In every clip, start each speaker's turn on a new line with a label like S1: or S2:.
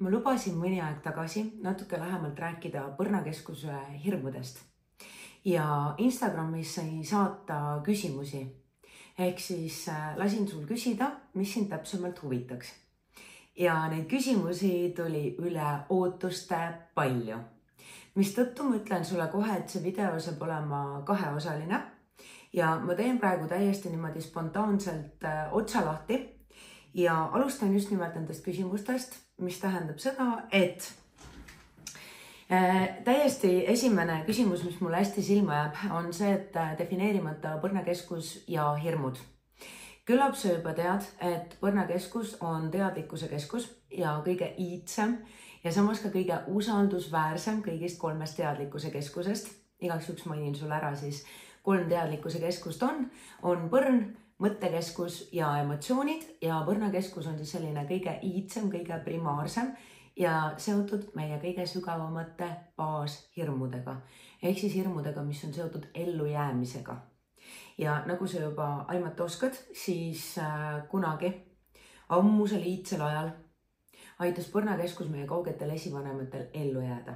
S1: Ma lubasin mõni aeg tagasi natuke lähemalt rääkida Põrnakeskuse hirmudest ja Instagramis sai saata küsimusi. Ehk siis lasin sul küsida, mis sind täpsemalt huvitaks. Ja neid küsimusi tuli üle ootuste palju. Mistõttu ma ütlen sulle kohe, et see video saab olema kaheosaline ja ma teen praegu täiesti niimoodi spontaanselt otsa lahti ja alustan just nimelt nendest küsimustest, mis tähendab seda, et täiesti esimene küsimus, mis mulle hästi silma jääb, on see, et defineerimata Põrnakeskus ja hirmud. Küllap sa juba tead, et Põrnakeskus on teadlikkuse keskus ja kõige iidsem ja samas ka kõige usaldusväärsem kõigist 3 teadlikkuse keskusest. Igaks juhuks mainin sulle ära siis 3 teadlikkuse keskust on Põrn, mõttekeskus ja emotsioonid ja Põrnakeskus on siis selline kõige iidsem, kõige primaarsem ja seotud meie kõige sügavamate baashirmudega. Ehk siis hirmudega, mis on seotud ellujäämisega. Ja nagu sa juba aimata oskad, siis kunagi ammusel iidsel ajal aitas Põrnakeskus meie kaugetel esivanematel ellu jääda.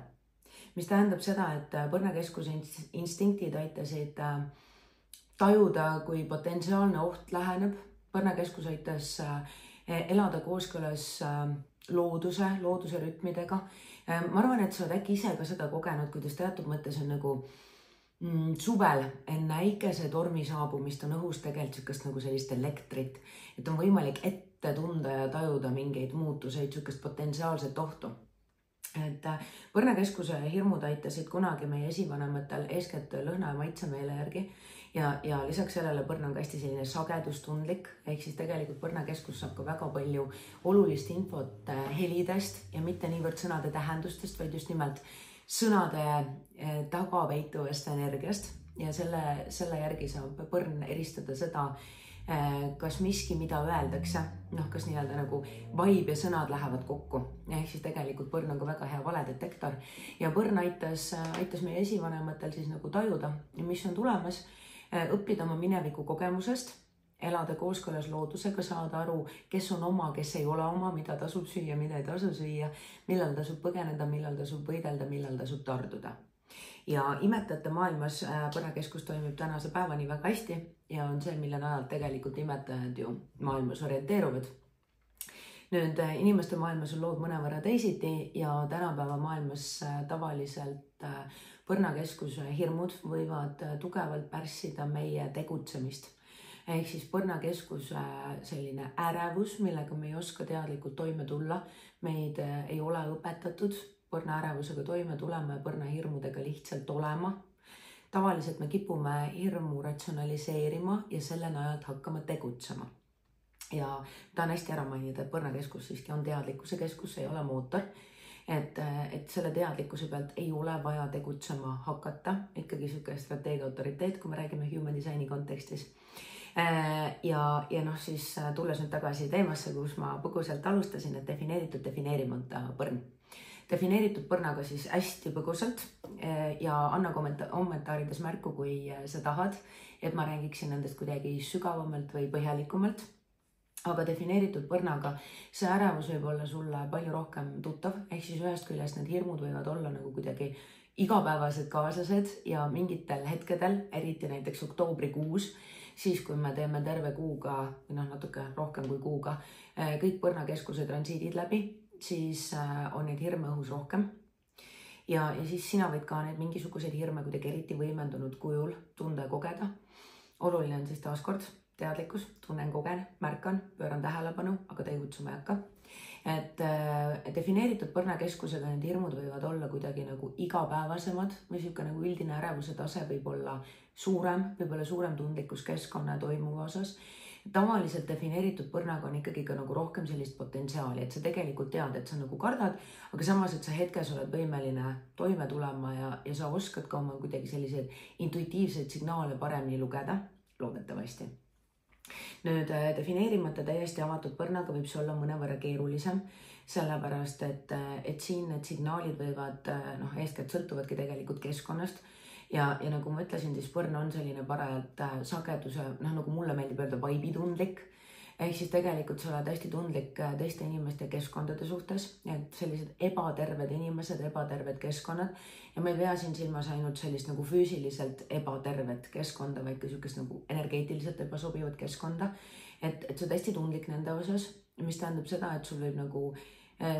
S1: Mis tähendab seda, et Põrnakeskuse instinktid aitasid tajuda, kui potentsiaalne oht läheneb. Põrnakeskus aitas elada kooskõlas looduse rütmidega. Ma arvan, et sa oled äkki ise ka seda kogenud, kuidas teatud mõttes on nagu suvel enne äikese tormi saabumist on õhus tegelikult sükast nagu sellist elektrit, et on võimalik ette tunda ja tajuda mingeid muutuseid, sükast potentsiaalset ohtu. Et Põrnakeskuse hirmud aitasid kunagi meie esivanematel eeskätt lõhna ja maitsemeele järgi ja lisaks sellele Põrn on ka hästi selline sagedustundlik, ehk siis tegelikult Põrnakeskus saab ka väga palju olulist infot helidest ja mitte niivõrd sõnade tähendustest, vaid just nimelt sõnade taga peituvast energiast ja selle järgi saab Põrn eristada seda, kas miski, mida öeldakse, kas nii-öelda nagu vibe ja sõnad lähevad kokku. Ehk siis tegelikult Põrn on ka väga hea valedetektor ja Põrn aitas meie esivanematel siis nagu tajuda, mis on tulemas, õppida oma mineviku kogemusest, elada kooskõlas loodusega, saada aru, kes on oma, kes ei ole oma, mida tasub süüa, mida ei tasu süüa, millal tasub põgeneda, millal tasub võidelda, millal tasub tarduda. Ja imetajate maailmas Põrnakeskus toimib tänase päevani väga hästi ja on see, mille najal tegelikult imetajad ju maailmas orienteeruvad. Nüüd inimeste maailmas on lood mõnevõrra teisiti ja tänapäeva maailmas tavaliselt Põrnakeskuse hirmud võivad tugevalt pärssida meie tegutsemist. Ehk siis Põrnakeskuse selline ärevus, millega me ei oska teadlikult toime tulla, meid ei ole õpetatud Põrna ärevusega toime tulema ja Põrna hirmudega lihtsalt olema. Tavaliselt me kipume hirmu ratsionaliseerima ja selle najalt hakkama tegutsema. Ja tahan hästi ära mainida, et Põrnakeskus siiski on teadlikkuse keskus, ei ole mootor. Et selle teadlikkuse pealt ei ole vaja tegutsema hakata. Ikkagi selline strateegia autoriteet, kui me räägime human designi kontekstis. Ja siis tulles nüüd tagasi teemasse, kus ma põgusalt alustasin, et defineerimata Põrn. Defineeritud Põrnaga siis hästi põgusalt ja anna kommentaarides märku, kui sa tahad, et ma räägiksin nendest kuidagi sügavamalt või põhjalikumalt. Aga defineeritud Põrnaga see ärevus võib olla sulle palju rohkem tuttav, ehk siis ühest küljest need hirmud võivad olla nagu kuidagi igapäevased kaaslased ja mingitel hetkedel, eriti näiteks oktoobrikuus, siis kui me teeme terve kuuga, või natuke rohkem kui kuuga, kõik Põrnakeskuse transiidid läbi, siis on neid hirme õhus rohkem. Ja siis sina võid ka need mingisuguseid hirme kuidagi eriti võimendunud kujul tunda ja kogeda. Oluline on siis taaskord teadlikkus, tunnen, kogen, märkan, pööran tähelepanu, aga tegutsema ei hakka. Et defineeritud Põrnakeskusega need hirmud võivad olla kuidagi nagu igapäevasemad või siuke nagu üldine ärevuse tase võib olla suurem tundlikkus keskkonna toimuva osas. Tavaliselt defineeritud Põrnaga on ikkagi ka nagu rohkem sellist potentsiaali, et sa tegelikult tead, et sa nagu kardad, aga samas, et sa hetkes oled võimeline toime tulema ja sa oskad ka oma kuidagi selliseid intuitiivseid signaale paremini lugeda, loodetavasti. Nüüd defineerimata täiesti avatud Põrnaga võib see olla mõnevõrra keerulisem, sellepärast, et siin need signaalid võivad, eeskätt sõltuvadki tegelikult keskkonnast. Ja nagu ma ütlesin, siis Põrn on selline parajalt sageduse, nagu mulle meeldib öelda, vaibitundlik. ehk siis tegelikult sa oled hästi tundlik teiste inimeste keskkondade suhtes, et sellised ebaterved inimesed, ebaterved keskkonnad ja me ei pea siin silmas ainult sellist nagu füüsiliselt ebatervet keskkonda, vaid ka niisugust nagu energeetiliselt ebasobivat keskkonda, et sa oled hästi tundlik nende osas, mis tähendab seda, et sul võib nagu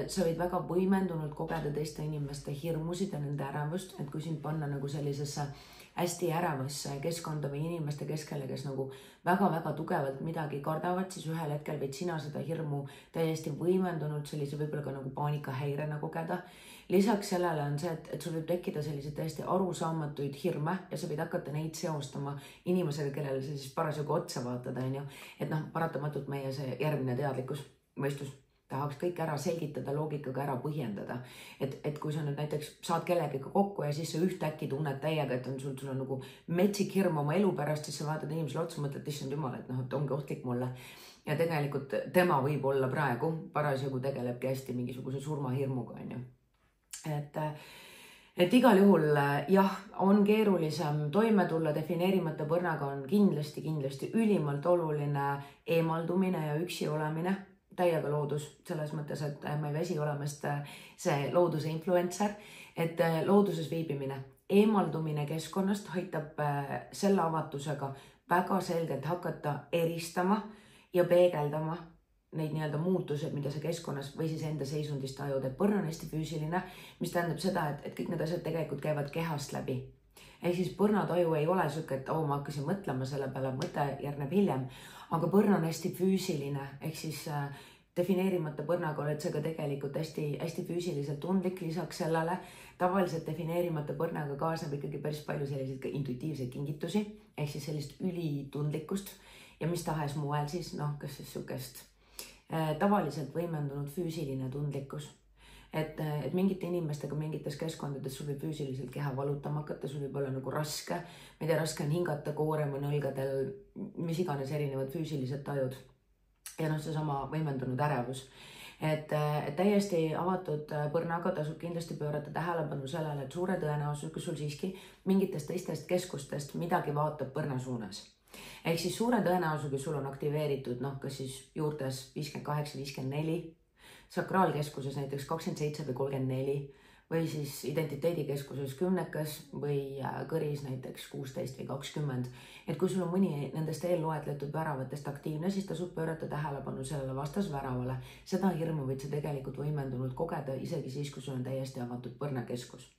S1: sa võid väga võimendunult kogeda teiste inimeste hirmusid ja nende ärevust, et kui sind panna nagu sellisesse hästi ärevasse keskkonda või inimeste keskele, kes nagu väga-väga tugevalt midagi kardavad, siis ühel hetkel võid sina seda hirmu täiesti võimendunult sellise võib-olla ka nagu paanikahäirena kogeda. Lisaks sellele on see, et sul võib tekkida selliseid täiesti arusaamatuid hirme ja sa võid hakata neid seostama inimesega, kellele sa siis parasjagu otsa vaatad, on ju. Et noh, paratamatult meie see järgmine teadlikkus, mõistus tahaks kõik ära selgitada, loogikaga ära põhjendada. Et kui sa nüüd näiteks saad kellegiga kokku ja siis sa ühtäkki tunned täiega, et sul on nagu metsik hirm oma elu pärast, siis sa vaatad inimesele otsa, mõtled, issand jumal, et noh, et ongi ohtlik mulle. Ja tegelikult tema võib olla praegu parasjagu tegelebki hästi mingisuguse surmahirmuga, on ju. Et igal juhul jah, on keerulisem toime tulla, defineerimata põrnaga on kindlasti ülimalt oluline eemaldumine ja üksi olemine. Täiega loodus, selles mõttes, et ma ei väsi olemast see looduse influencer, et looduses viibimine, eemaldumine keskkonnast aitab selle avatusega väga selgelt hakata eristama ja peegeldama neid nii-öelda muutused, mida sa keskkonnas või siis enda seisundist tajud, et põrn on hästi füüsiline, mis tähendab seda, et kõik need asjad tegelikult käivad kehast läbi. Ehk siis põrnataju ei ole siuke, et ma hakkasin mõtlema selle peale, mõte järgneb hiljem, aga põrn on hästi füüsiline, ehk siis defineerimata põrnaga oled sa ka tegelikult hästi füüsiliselt tundlik, lisaks sellele tavaliselt defineerimata põrnaga kaasneb ikkagi päris palju selliseid ka intuitiivseid kingitusi, ehk siis sellist ülitundlikkust ja mis tahes moel siis, noh, kas siis siukest tavaliselt võimendunud füüsiline tundlikkus. Et mingite inimestega mingites keskkondades sul võib füüsiliselt keha valutama hakata, sul võib olla nagu raske, ma ei tea, raske on hingata koorem on õlgadel, mis iganes erinevad füüsilised tajud. Ja noh, seesama võimendunud ärevus. Et täiesti avatud põrnaga tasub kindlasti pöörata tähelepanu sellele, et suure tõenäosusega sul siiski mingitest teistest keskustest midagi vaatab põrna suunas. Ehk siis suure tõenäosusega sul on aktiveeritud, noh, kas siis juurtes 58-54, sakraalkeskuses näiteks 27 või 34 või siis identiteedikeskuses 10 või kõris näiteks 16 või 20. Et kui sul on mõni nendest eelloetletud väravatest aktiivne, siis tasub pöörata tähelepanu sellele vastasväravale. Seda hirmu võid sa tegelikult võimendunult kogeda isegi siis, kui sul on täiesti avatud põrnakeskus.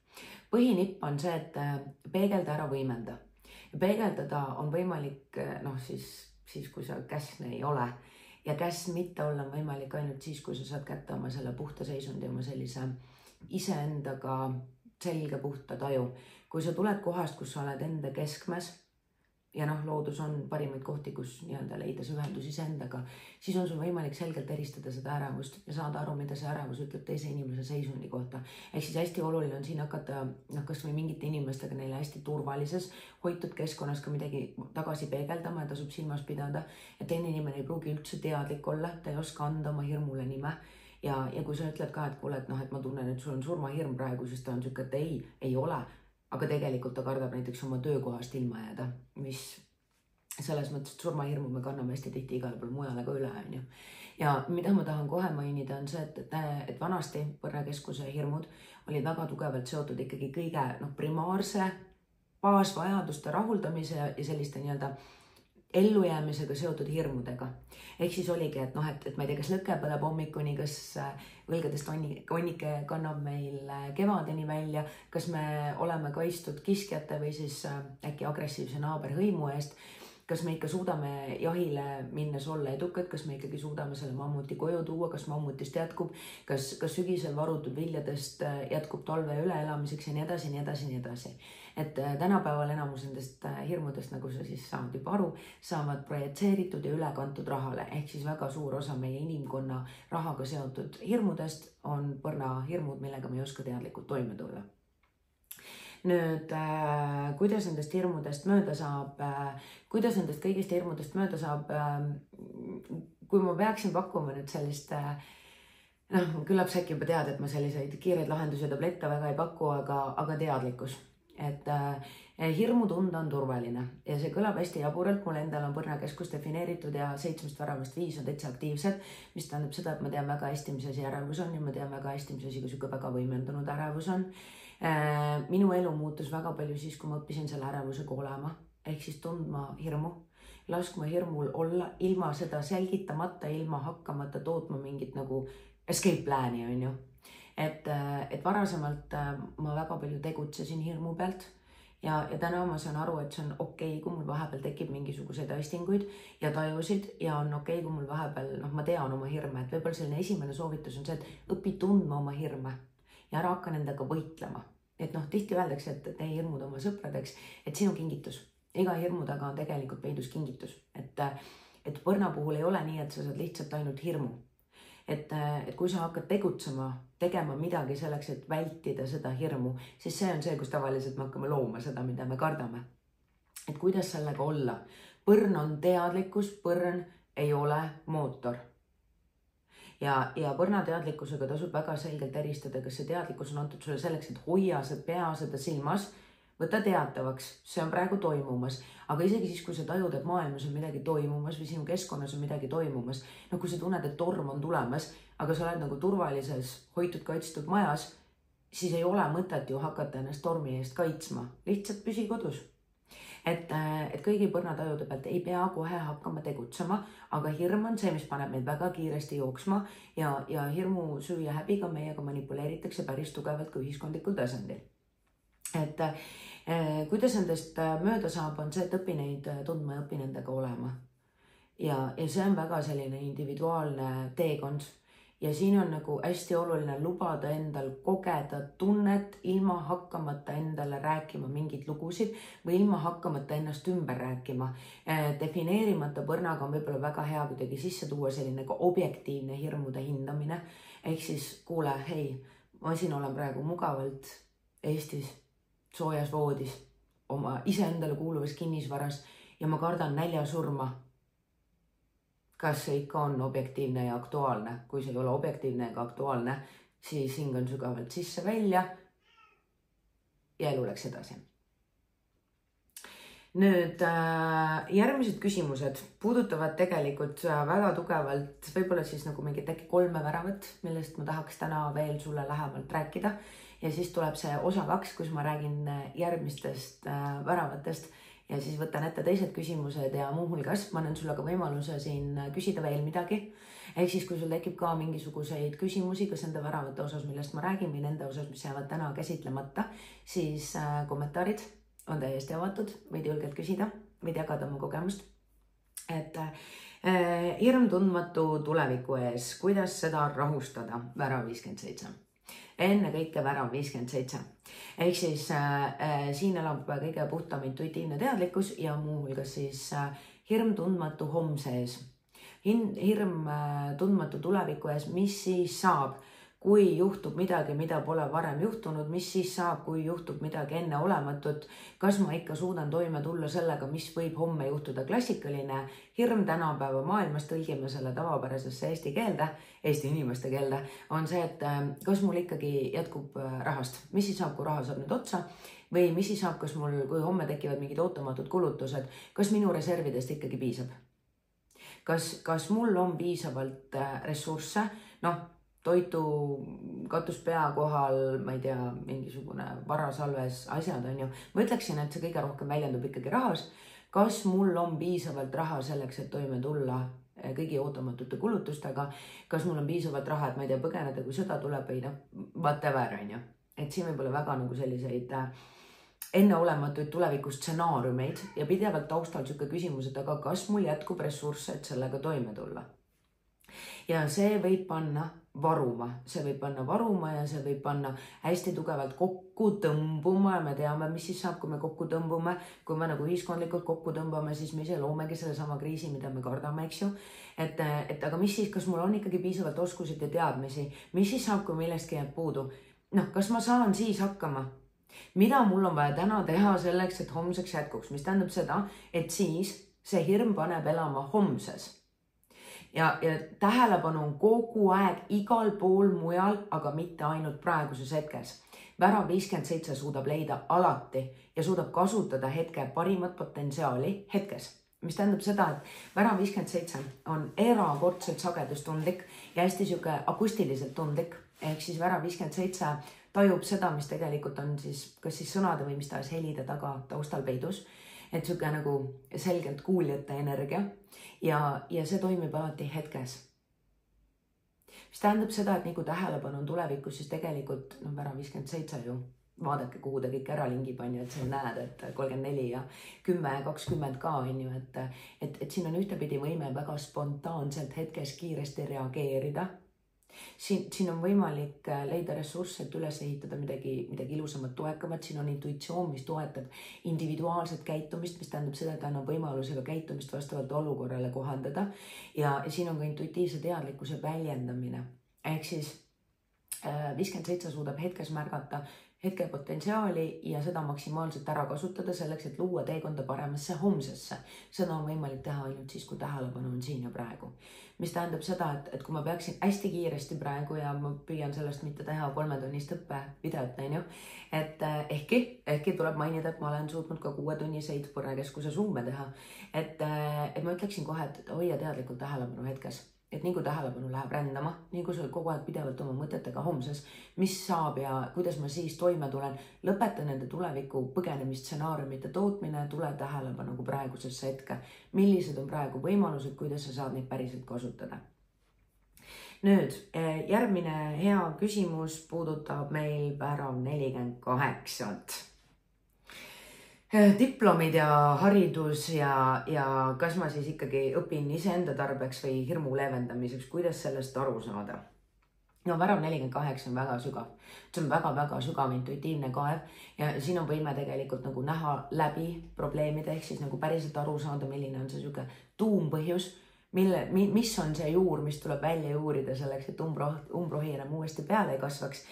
S1: Põhinipp on see, et peegelda ära võimenda. Peegeldada on võimalik, noh siis kui sa käsne ei ole. Ja käs mitte olla on võimalik ainult siis, kui sa saad kätte oma selle puhta seisundi, oma sellise iseendaga selge puhta taju. Kui sa tuled kohast, kus sa oled enda keskmes ja noh, loodus on parimaid kohti, kus nii-öelda leida see ühendus iseendaga, siis on sul võimalik selgelt eristada seda ärevust ja saada aru, mida see ärevus ütleb teise inimese seisundi kohta. Ehk siis hästi oluline on siin hakata kas või mingite inimestega neile hästi turvalises, hoitud keskkonnas ka midagi tagasi peegeldama ja tasub silmas pidada, et teine inimene ei pruugi üldse teadlik olla, ta ei oska anda oma hirmule nime. Ja kui sa ütled ka, et kuule, et ma tunnen, et sul on surmahirm praegu, siis ta on siuke, et ei ole. Aga tegelikult ta kardab näiteks oma töökohast ilma jääda, mis selles mõttes, et surmahirmu me kanname hästi tihti igale pool mujale ka üle, on ju. Ja mida ma tahan kohe mainida on see, et vanasti põrnakeskuse hirmud olid väga tugevalt seotud ikkagi kõige primaarse baasvajaduste rahuldamise ja selliste nii-öelda ellujäämisega seotud hirmudega. Ehk siis oligi, et noh, et ma ei tea, kas lõkke põleb hommikuni, kas võlgadest onnike kannab meil kevadeni välja, kas me oleme kaitstud kiskjate või siis äkki agressiivse naaberhõimu eest, kas me ikka suudame jahile minnes olla edukad, kas me ikkagi suudame selle mammuti koju tuua, kas mammutist jätkub, kas sügisel varutud viljadest jätkub talve üleelamiseks ja nii edasi, nii edasi, nii edasi. Et tänapäeval enamus nendest hirmudest, nagu sa siis saad juba aru, saavad projitseeritud ja ülekantud rahale. Ehk siis väga suur osa meie inimkonna rahaga seotud hirmudest on põrnahirmud, millega me ei oska teadlikult toime tulla. Nüüd, kuidas nendest hirmudest mööda saab, kuidas nendest kõigist hirmudest mööda saab, kui ma peaksin pakkuma nüüd sellist, küllap sa äkki juba tead, et ma selliseid kiireid lahendusi ja tablette väga ei paku, aga teadlikkus. et hirmu tunda on turvaline ja see kõlab hästi jaburalt. Mul endal on põrnakeskus defineeritud ja 7 väravast 5 on täitsa aktiivsed, mis tähendab seda, et ma tean väga hästi, mis asi ärevus on ja ma tean väga hästi, mis asi ka väga võimendunud ärevus on. Minu elu muutus väga palju siis, kui ma õppisin selle ärevusega olema, ehk siis tundma hirmu, laskma hirmul olla ilma seda selgitamata, ilma hakkamata tootma mingit nagu escape plan'i, on ju. Et varasemalt ma väga palju tegutsesin hirmu pealt ja täna ma saan aru, et see on okei, kui mul vahepeal tekib mingisuguseid astinguid ja tajusid ja on okei, kui mul vahepeal, ma tean oma hirme, et võib-olla selline esimene soovitus on see, et õpi tundma oma hirme ja ära hakka nendega võitlema. Et tihti öeldakse, et tee hirmud oma sõpradeks, et sinu kingitus. Iga hirmu taga on tegelikult peidus kingitus. Et põrna puhul ei ole nii, et sa saad lihtsalt ainult hirmu. Et kui sa hakkad tegutsema, tegema midagi selleks, et vältida seda hirmu, siis see on see, kus tavaliselt me hakkame looma seda, mida me kardame. Et kuidas sellega olla? Põrn on teadlikkus, põrn ei ole mootor. Ja põrna teadlikkusega tasub väga selgelt eristada, kas see teadlikkus on antud sulle selleks, et hoia pea seda silmas, võta teatavaks, see on praegu toimumas, aga isegi siis, kui sa tajud, et maailmas on midagi toimumas või sinu keskkonnas on midagi toimumas, kui sa tunned, et torm on tulemas, aga sa oled nagu turvalises, hoitud, kaitstud majas, siis ei ole mõtet ju hakata ennast tormi eest kaitsma, lihtsalt püsi kodus. Et kõigi põrnatajude pealt ei pea kohe hakkama tegutsema, aga hirm on see, mis paneb meid väga kiiresti jooksma ja hirmu süü ja häbiga meiega manipuleeritakse päris tugevalt ka ühiskondlikul tasandil. Et kuidas nendest mööda saab, on see, et õpi neid tundma ja õpi nendega olema. Ja see on väga selline individuaalne teekond. Ja siin on nagu hästi oluline lubada endal kogeda tunnet ilma hakkamata endale rääkima mingeid lugusid või ilma hakkamata ennast ümber rääkima. Defineerimata põrnaga on võib-olla väga hea kuidagi sisse tuua selline objektiivne hirmude hindamine. Ehk siis kuule, hei, ma siin olen praegu mugavalt Eestis soojas voodis oma iseendale kuuluvas kinnisvaras ja ma kardan näljasurma. Kas see ikka on objektiivne ja aktuaalne? Kui see ei ole objektiivne ja aktuaalne, siis hingan sügavalt sisse välja ja elu läks edasi. Nüüd järgmised küsimused puudutavad tegelikult väga tugevalt, võib-olla siis nagu mingit äkki 3 väravat, millest ma tahaks täna veel sulle lähemalt rääkida. Ja siis tuleb see osa 2, kus ma räägin järgmistest väravatest. Ja siis võtan ette teised küsimused ja muuhulgas ma annan sulle ka võimaluse siin küsida veel midagi. Ehk siis, kui sul tekib ka mingisuguseid küsimusi, kas nende väravate osas, millest ma räägin või nende osas, mis jäävad täna käsitlemata, siis kommentaarid on täiesti avatud, võid julgelt küsida, võid jagada oma kogemust. Et hirm tundmatu tuleviku ees, kuidas seda rahustada? Värav 57. Enne kõike värav 57. Ehk siis siin elab kõige puhtam intuitiivne teadlikkus ja muuhulgas siis hirm tundmatu homse ees. Hirm tundmatu tuleviku ees, mis siis saab, kui juhtub midagi, mida pole varem juhtunud, mis siis saab, kui juhtub midagi enneolematut, kas ma ikka suudan toime tulla sellega, mis võib homme juhtuda. Klassikaline hirm tänapäeva maailmas, tõlgime selle tavapärasesse eesti keelde, Eesti inimeste keelde, on see, et kas mul ikkagi jätkub rahast, mis siis saab, kui raha saab nüüd otsa või mis siis saab, kas mul, kui homme tekivad mingid ootamatud kulutused, kas minu reservidest ikkagi piisab? Kas mul on piisavalt ressursse, toitu, katus pea kohal, ma ei tea, mingisugune varasalves asjad on ju. Ma ütleksin, et see kõige rohkem väljendub ikkagi rahas. Kas mul on piisavalt raha selleks, et toime tulla kõigi ootamatute kulutustega? Kas mul on piisavalt raha, et ma ei tea, põgeneda, kui sõda tuleb või whatever on ju. Et siin võib olla väga nagu selliseid enneolematuid tulevikustsenaariumeid ja pidevalt taustal siuke küsimused, aga kas mul jätkub ressursse, et sellega toime tulla? Ja see võib panna varuma, see võib panna hästi tugevalt kokku tõmbuma ja me teame, mis siis saab, kui me kokku tõmbume. Kui me nagu ühiskondlikult kokku tõmbame, siis me ise loomegi selle sama kriisi, mida me kardame, eks ju. Et aga mis siis, kas mul on ikkagi piisavalt oskusid ja teadmisi, mis siis saab, kui millestki jääb puudu? Kas ma saan siis hakkama? Mida mul on vaja täna teha selleks, et homseks jätkuks, mis tähendab seda, et siis see hirm paneb elama homses. ja tähelepanu on kogu aeg igal pool mujal, aga mitte ainult praeguses hetkes. Värav 57 suudab leida alati ja suudab kasutada hetke parimat potentsiaali hetkes. Mis tähendab seda, et värav 57 on erakordselt sagedustundlik ja hästi siuke akustiliselt tundlik. Ehk siis värav 57 tajub seda, mis tegelikult on siis kas siis sõnade või mis tahes helide taga taustal peidus. Et siuke nagu selgelt kuuljate energia ja see toimib alati hetkes. Mis tähendab seda, et nii kui tähelepanu on tulevikus, siis tegelikult värav 57 ju vaadake, kuhu ta kõik ära lingib, on ju, et sa näed, et 34 ja 10 ja 20 ka on ju, et siin on ühtepidi võime väga spontaanselt hetkes kiiresti reageerida. Siin on võimalik leida ressursse, et üles ehitada midagi ilusamat, toekamat. Siin on intuitsioon, mis toetab individuaalset käitumist, mis tähendab seda, et annab võimalusega käitumist vastavalt olukorrale kohandada. Ja siin on ka intuitiivse teadlikkuse väljendamine. Ehk siis 57 suudab hetkes märgata hetke potentsiaali ja seda maksimaalselt ära kasutada selleks, et luua teekonda paremasse homsesse. Seda on võimalik teha ainult siis, kui tähelepanu on siin ja praegu. Mis tähendab seda, et kui ma peaksin hästi kiiresti praegu ja ma püüan sellest mitte teha 3-tunnist õppevideot, et ehkki tuleb mainida, et ma olen suutnud ka 6-tunniseid Põrnakeskuse Zoome teha, et ma ütleksin kohe, et hoia teadlikult tähelepanu hetkes. Et nii kui tähelepanu läheb rändama, nii kui sa kogu aeg pidevalt oma mõtetega homses, mis saab ja kuidas ma siis toime tulen, lõpeta nende tuleviku põgenemistsenaariumite tootmine, tule tähelepanu praegusesse hetke. Millised on praegu võimalused, kuidas sa saad neid päriselt kasutada? Nüüd, järgmine hea küsimus puudutab meil värav 48. Diplomid ja haridus ja kas ma siis ikkagi õpin iseenda tarbeks või hirmu leevendamiseks, kuidas sellest aru saada? No värav 48 on väga sügav. See on väga-väga sügav intuitiivne kaev ja siin on võime tegelikult nagu näha läbi probleemide, ehk siis nagu päriselt aru saada, milline on see süge tuumpõhjus, mis on see juur, mis tuleb välja juurida selleks, et umbrohi enam uuesti peale ei kasvaks.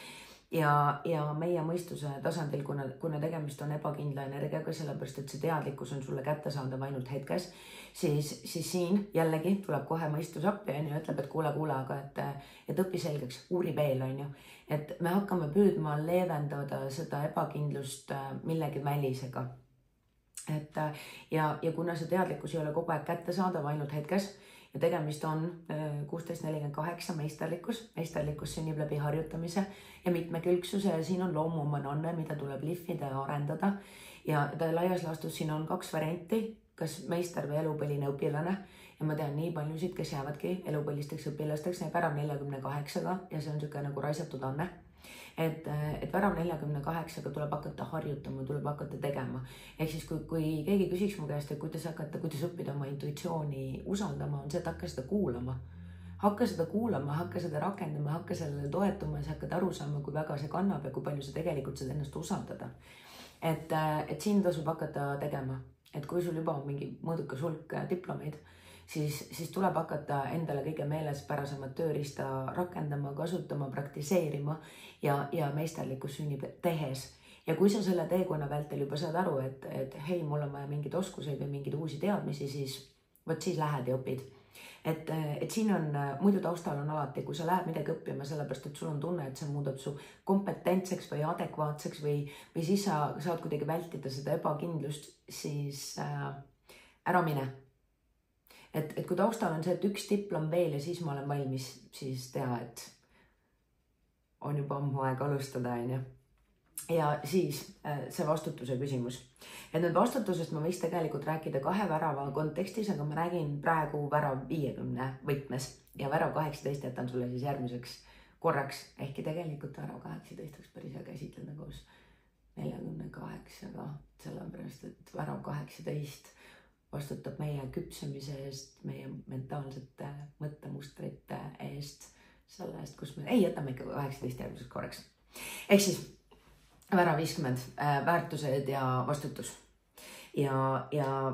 S1: Ja meie mõistuse tasandil, kuna tegemist on ebakindla energiaga, sellepärast, et see teadlikkus on sulle kättesaadav ainult hetkes, siis siin jällegi tuleb kohe mõistus appi ja ütleb, et kuule, aga et õpi selgeks, uuri veel, on ju. Et me hakkame püüdma leevendada seda ebakindlust millegi välisega. Ja kuna see teadlikkus ei ole kogu aeg kättesaadav ainult hetkes, ja tegemist on 1648 meisterlikkus sünnib läbi harjutamise ja mitmekülgsuse ja siin on loomuomane anne, mida tuleb lihvida ja arendada. Ja laias laastus siin on 2 varianti, kas meister või elupõline õpilane. Ja ma tean nii paljusid, kes jäävadki elupõlisteks õpilasteks, värav 48-ga ja see on niisugune nagu raisatud anne. Et värav 48-ga tuleb hakata harjutama, tuleb hakata tegema. Ehk siis kui keegi küsiks mu käest, et kuidas õppida oma intuitsiooni usaldama, on see, et hakka seda kuulama. Hakka seda kuulama, hakka seda rakendama, hakka sellele toetuma ja sa hakkad aru saama, kui väga see kannab ja kui palju sa tegelikult saad ennast usaldada. Et siin tasub hakata tegema. Et kui sul juba on mingi mõõdukas hulk diplomeid, siis tuleb hakata endale kõige meelespärasemat tööriista rakendama, kasutama, praktiseerima ja meisterlikkus sünnib tehes. Ja kui sa selle teekonna vältel juba saad aru, et hei, mul on vaja mingeid oskuseid või mingeid uusi teadmisi, siis lähed ja õpid. Et siin on, muidu taustal on alati, kui sa lähed midagi õppima, sellepärast, et sul on tunne, et see muudab su kompetentseks või adekvaatseks või siis sa saad kuidagi vältida seda ebakindlust, siis ära mine. Et kui taustal on see, et 1 diplom veel ja siis ma olen valmis, siis teha, et on juba ammu aeg alustada, on ju. Ja siis see vastutuse küsimus. Et nüüd vastutusest ma võiks tegelikult rääkida 2 värava kontekstis, aga ma räägin praegu värav 50 võtmes ja värav 18 jätan sulle siis järgmiseks korraks. Ehkki tegelikult värav 18 võiks päris hea käsitleda koos 48-ga, sellepärast, et värav 18 vastutab meie küpsemise eest, meie mentaalsete mõttemustrite eest, selle eest, kus me... jätame ikka 18 järgmiseks korraks. Ehk siis värav 50, väärtused ja vastutus. Ja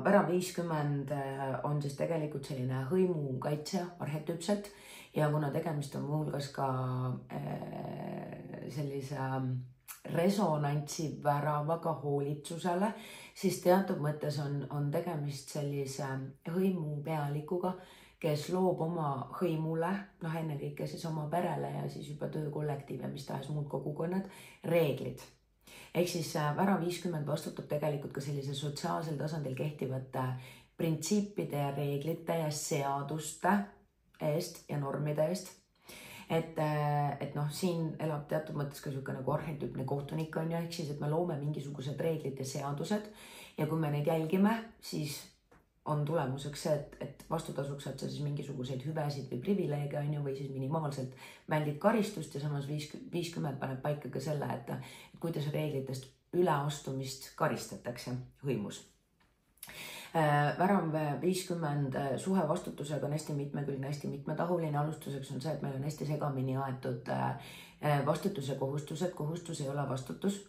S1: värav 50 on siis tegelikult selline hõimukaitsja arhetüüpselt ja kuna tegemist on muuhulgas ka sellise resonantsi väravaga hoolitsusele, siis teatud mõttes on tegemist sellise hõimu pealikuga, kes loob oma hõimule, ennekõike siis oma perele ja siis juba töökollektiiv ja mis tahes muud kogukonnad, reeglid. Ehk siis Värav 50 vastutab tegelikult ka sellise sotsiaalsel tasandil kehtivate printsiipide ja reeglite ja seaduste eest ja normide eest. Et siin elab teatud mõttes ka niisugune nagu arhetüüpne kohtunik on ju, ehk siis, et me loome mingisugused reeglid ja seadused ja kui me neid jälgime, siis on tulemuseks see, et vastutasuks saad sa siis mingisuguseid hüvesid või privileege on ju, või siis minimaalselt väldid karistust ja samas 50 paneb paika ka selle, et kuidas reeglitest üleastumist karistatakse hõimus. Värav 50 suhe vastutusega on hästi mitmekülgne, hästi mitmetahuline. Alustuseks on see, et meil on hästi segamini aetud vastutus ja kohustused. Kohustus ei ole vastutus,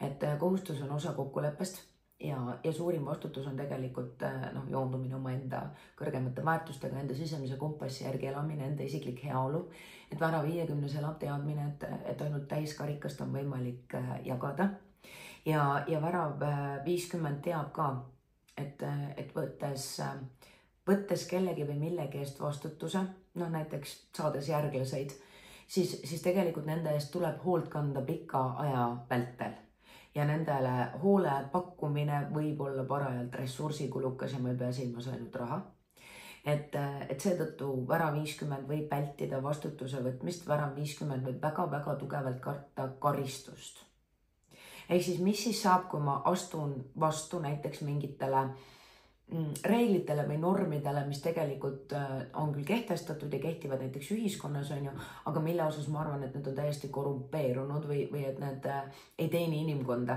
S1: et kohustus on osa kokkuleppest ja suurim vastutus on tegelikult joondumine oma enda kõrgemate väärtustega, enda sisemise kompassi järgi elamine, enda isiklik heaolu. Et Värav 50 elab teadmine, et ainult täiskarikast on võimalik jagada ja Värav 50 teab ka, et võttes kellegi või millegi eest vastutuse, näiteks saades järglaseid, siis tegelikult nende eest tuleb hoolt kanda pika aja vältel ja nendele hoole pakkumine võib olla parajalt ressursikulukas ja ma ei pea silmas ainult raha. Et seetõttu Värav 50 võib vältida vastutuse võtmist, Värav 50 võib väga-väga tugevalt karta karistust. Ehk siis, mis siis saab, kui ma astun vastu näiteks mingitele reeglitele või normidele, mis tegelikult on küll kehtestatud ja kehtivad näiteks ühiskonnas, on ju, aga mille osas ma arvan, et need on täiesti korrumpeerunud või et need ei teeni inimkonda.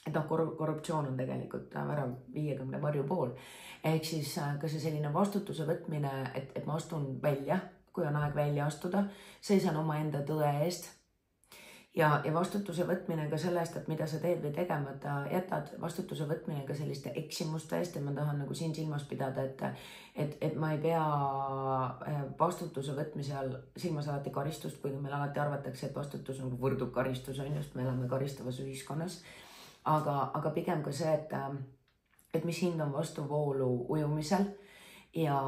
S1: Et korruptsioon on tegelikult Värav 50 varjupool. Ehk siis ka see selline vastutuse võtmine, et ma astun välja, kui on aeg välja astuda, seisan omaenda tõe eest. Ja vastutuse võtmine ka sellest, et mida sa teed või tegemata jätad, vastutuse võtmine ka selliste eksimuste eest ja ma tahan nagu siin silmas pidada, et ma ei pea vastutuse võtmise all silmas alati karistust, kuigi meil alati arvatakse, et vastutus on võrdub karistus, on just, me elame karistavas ühiskonnas, aga pigem ka see, et mis hind on vastuvoolu ujumisel ja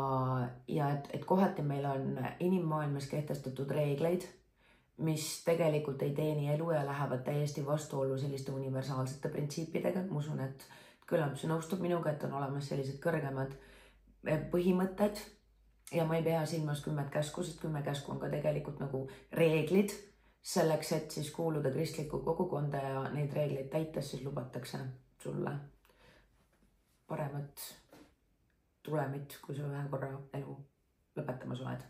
S1: et kohati meil on inimmaailmas kehtestatud reegleid, mis tegelikult ei teeni elu ja lähevad täiesti vastuollu selliste universaalsete printsiipidega. Ma usun, et küllap see nõustub minuga, et on olemas sellised kõrgemad põhimõtted ja ma ei pea silmas 10 käsku, sest 10 käsku on ka tegelikult nagu reeglid selleks, et siis kuuluda kristlikku kogukonda ja neid reegleid täites siis lubatakse sulle paremat tulemit, kui sa ühe korra elu lõpetamas oled.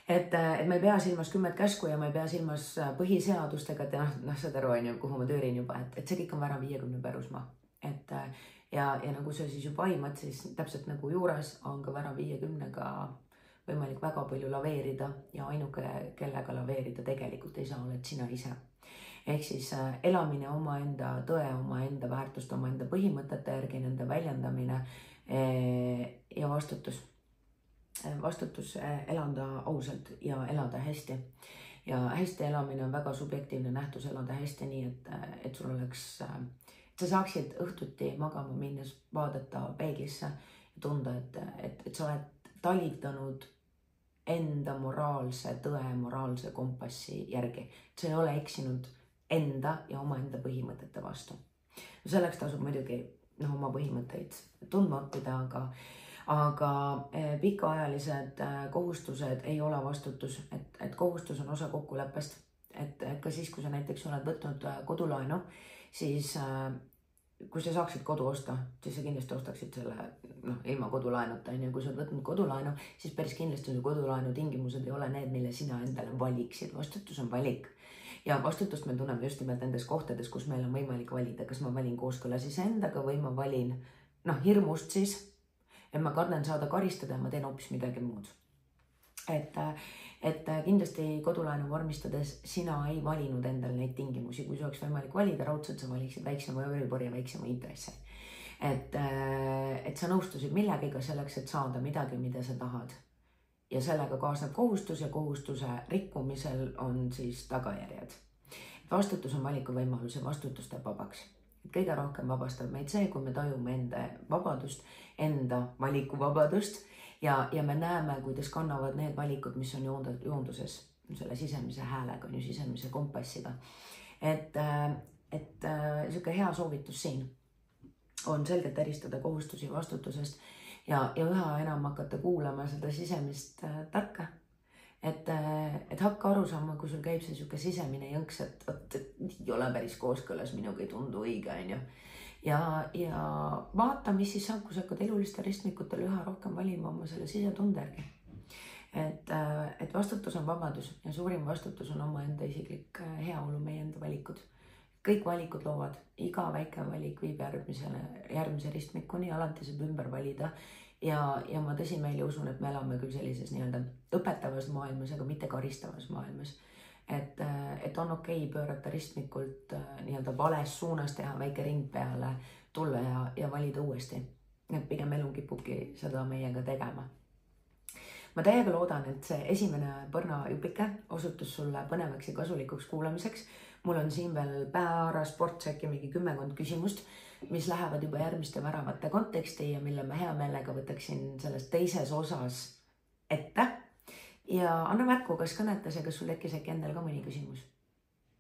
S1: Et ma ei pea silmas 10 käsku ja ma ei pea silmas põhiseadustega, et saad aru, kuhu ma töörin juba, et see kõik on Värav 50 pärusmaa. Ja nagu sa siis juba aimad, siis täpselt nagu juures on ka Värav 50-ga võimalik väga palju laveerida ja ainuke, kellega laveerida tegelikult ei saa, oled sina ise. Ehk siis elamine omaenda tõe, omaenda väärtust, omaenda põhimõtete järgi, nende väljendamine ja vastutus. Vastutus elada ausalt ja elada hästi. Ja hästi elamine on väga subjektiivne nähtus, elada hästi nii, et sul oleks, et sa saaksid õhtuti magama minnes vaadata peeglisse ja tunda, et sa oled talitanud enda moraalse tõe, moraalse kompassi järgi. Et sa ei ole eksinud enda ja omaenda põhimõtete vastu. Selleks tasub muidugi oma põhimõtteid tundma õppida, aga pikaajalised kohustused ei ole vastutus, et kohustus on osa kokkuleppest, et ka siis, kui sa näiteks oled võtnud kodulaenu, siis kui sa saaksid kodu osta, siis sa kindlasti ostaksid selle ilma kodulaenuta. Kui sa oled võtnud kodulaenu, siis päris kindlasti kodulaenu tingimused ei ole need, mille sina endale valiksid. Vastutus on valik. Ja vastutust me tunneme just nimelt nendes kohtades, kus meil on võimalik valida, kas ma valin kooskõlas iseendaga või ma valin hirmust siis, et ma kardan saada karistada ja ma teen hoopis midagi muud. Et kindlasti kodulaenu vormistades sina ei valinud endale neid tingimusi, kui sa oleks võimalik valida, raudselt sa valiksid väiksema Euribori ja väiksema intressi. Et sa nõustusid millegiga selleks, et saada midagi, mida sa tahad. Ja sellega kaasneb kohustus ja kohustuse rikkumisel on siis tagajärjed. Vastutus on valikuvõimalus ja vastutus teeb vabaks. Kõige rohkem vabastab meid see, kui me tajume enda vabadust, enda valikuvabadust ja me näeme, kuidas kannavad need valikud, mis on joonduses selle sisemise häälega, sisemise kompassiga. Et niisugune hea soovitus siin on selgelt eristada kohustusi vastutusest ja üha enam hakata kuulama seda sisemist tarka. Et hakka aru saama, kui sul käib see niisugune sisemine jõnks, et ei ole päris kooskõlas, minuga ei tundu õige, on ju. Ja vaata, mis siis saab, kui sa hakkad elulistel ristmikutel üha rohkem valima oma selle sisetunde järgi. Et vastutus on vabadus ja suurim vastutus on omaenda isiklik heaolu, meie enda valikud. Kõik valikud loovad, iga väike valik viib järgmise ristmikuni, alati saab ümber valida. Ja ma tõsimeeli usun, et me elame küll sellises nii-öelda õpetavas maailmas, aga mitte karistavas maailmas. Et on okei pöörata ristmikult nii-öelda vales suunas, teha väike ring peale, tulla ja valida uuesti. Et pigem elu kipubki seda meiega tegema. Ma täiega loodan, et see esimene põrnajupike osutus sulle põnevaks ja kasulikuks kuulamiseks. Mul on siin veel päevaara sportsäkki mingi 10 küsimust, mis lähevad juba järgmiste väravate konteksti ja mille ma hea meelega võtaksin selles teises osas ette. Ja anna märku, kas kõnetas ja kas sul tekkis äkki endal ka mõni küsimus.